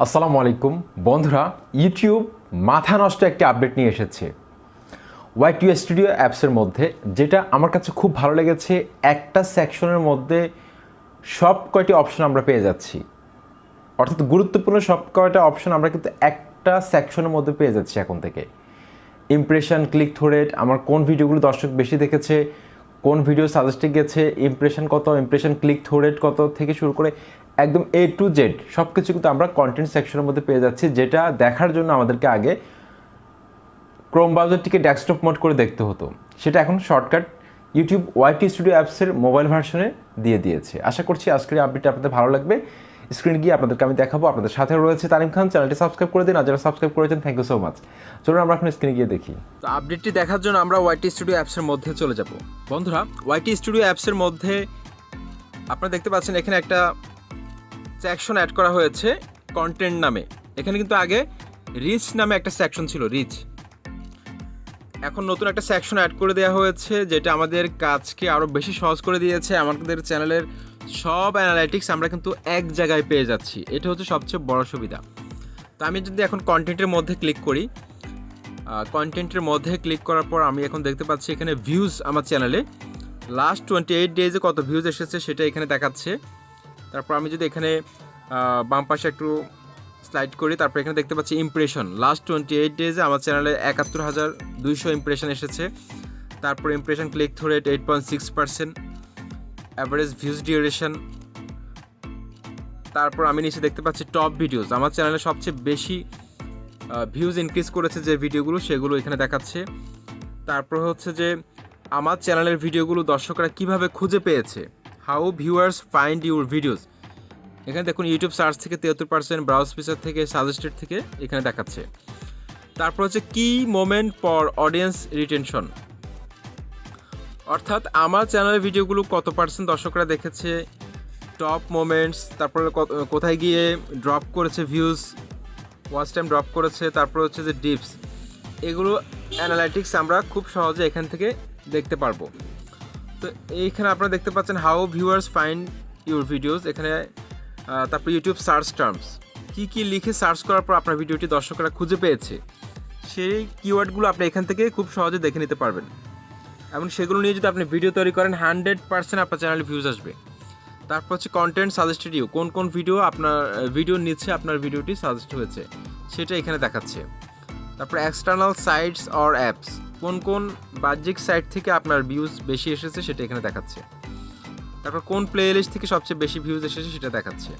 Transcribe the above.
আসসালামু আলাইকুম বন্ধুরা, ইউটিউব মাথা নষ্ট একটি আপডেট নিয়ে এসেছে ওয়াইটিউ স্টুডিও অ্যাপসের মধ্যে, যেটা আমার কাছে খুব ভালো লেগেছে। একটা সেকশনের মধ্যে সব কয়টি অপশন আমরা পেয়ে যাচ্ছি, অর্থাৎ গুরুত্বপূর্ণ সব কয়টা অপশন আমরা কিন্তু একটা সেকশনের মধ্যে পেয়ে যাচ্ছি এখন থেকে। ইমপ্রেশন, ক্লিক থ্রু রেট, আমার কোন ভিডিওগুলো দর্শক বেশি দেখেছে, কোন ভিডিও সাজেস্টে গেছে, ইমপ্রেশন কত, ইমপ্রেশন ক্লিক থ্রু রেট কত থেকে শুরু করে একদম A to Z সব কিছু কিন্তু আমরা কন্টেন্ট সেকশনের মধ্যে পেয়ে যাচ্ছি, যেটা দেখার জন্য আমাদেরকে আগে ক্রোম ব্রাউজারটিকে ডেস্কটপ মোড করে দেখতে হতো। সেটা এখন শর্টকাট ইউটিউব ওয়াইটি স্টুডিও অ্যাপসের মোবাইল ভার্সনে দিয়ে দিয়েছে। আশা করছি আজকের আপডেটটা আপনাদের ভালো লাগবে। স্ক্রিনে গিয়ে আপনাদেরকে আমি দেখাবো। আপনাদের সাথে রয়েছে তানিম খান। চ্যানেলটি সাবস্ক্রাইব করে দিন, আর যারা সাবস্ক্রাইব করেছেন থ্যাংক ইউ সো মাচ। চলুন আমরা এখন স্ক্রিনে গিয়ে দেখি। তো আপডেটটি দেখার জন্য আমরা ওয়াইটি স্টুডিও অ্যাপসের মধ্যে চলে যাব। বন্ধুরা, ওয়াইটি স্টুডিও অ্যাপসের মধ্যে আপনারা দেখতে পাচ্ছেন এখানে একটা সেকশন অ্যাড করা হয়েছে কন্টেন্ট নামে। এখানে কিন্তু আগে রিচ নামে একটা সেকশন ছিল, রিচ। এখন নতুন একটা সেকশন অ্যাড করে দেওয়া হয়েছে, যেটা আমাদের কাজকে আরও বেশি সহজ করে দিয়েছে। আমাদের চ্যানেলের সব অ্যানালাইটিক্স আমরা কিন্তু এক জায়গায় পেয়ে যাচ্ছি। এটা হচ্ছে সবচেয়ে বড় সুবিধা। তো আমি যদি এখন কন্টেন্টের মধ্যে ক্লিক করি, কন্টেন্টের মধ্যে ক্লিক করার পর আমি এখন দেখতে পাচ্ছি এখানে ভিউজ আমার চ্যানেলে লাস্ট 28 ডেজে কত ভিউজ এসেছে সেটা এখানে দেখাচ্ছে। তারপর আমি যদি এখানে বাম পাশে একটু স্লাইড করি, তারপর এখানে দেখতে পাচ্ছি ইমপ্রেশন লাস্ট 28 ডেজে আমার চ্যানেলে ৭১,২০০ ইমপ্রেশন এসেছে। তারপর impression click through rate 8.6%, average views duration. তারপর আমি নিচে দেখতে পাচ্ছি টপ ভিডিওস, আমার চ্যানেলে সবচেয়ে বেশি ভিউজ ইনক্রিজ করেছে যে ভিডিওগুলো, সেগুলো এখানে দেখাচ্ছে। তারপর হচ্ছে যে আমার চ্যানেলের ভিডিওগুলো দর্শকরা কিভাবে খুঁজে পেয়েছে, how viewers find your videos. এখানে দেখুন ইউটিউব সার্চ থেকে 73%, ব্রাউজ ফিচার থেকে, সাজেস্টেড থেকে এখানে দেখাচ্ছে। তারপর হচ্ছে কি মোমেন্ট ফর অডিয়েন্স রিটেনশন, অর্থাৎ আমার চ্যানেলের ভিডিওগুলো কত পার্সেন্ট দর্শকরা দেখেছে, টপ মোমেন্টস, তারপরে কোথায় গিয়ে ড্রপ করেছে ভিউজ, ওয়াচ টাইম ড্রপ করেছে, তারপর হচ্ছে যে ডিপস। এগুলো অ্যানালাইটিক্স আমরা খুব সহজে এখান থেকে দেখতে পারবো। তো এইখানে আপনারা দেখতে পাচ্ছেন how viewers find your videos. এখানে তারপর ইউটিউব সার্চ টার্মস, কী লিখে সার্চ করার পর আপনার ভিডিওটি দর্শকরা খুঁজে পেয়েছে, সেই কিওয়ার্ডগুলো আপনি এখান থেকে খুব সহজে দেখে নিতে পারবেন। এবং সেগুলো নিয়ে যদি আপনি ভিডিও তৈরি করেন 100% আপনার চ্যানেলে ভিউজ আসবে। তারপর হচ্ছে কন্টেন্ট সাজেস্টেড ইউ, কোন ভিডিও আপনার ভিডিওর নিচে আপনার ভিডিওটি সাজেস্ট হয়েছে সেটা এখানে দেখাচ্ছে। তারপর এক্সটার্নাল সাইটস অর অ্যাপস, কোন বাহ্যিক সাইট থেকে আপনার ভিউজ বেশি এসেছে সেটা এখানে দেখাচ্ছে। তারপর কোন প্লে লিস্ট থেকে সবচেয়ে বেশি ভিউজ এসেছে সেটা দেখাচ্ছে।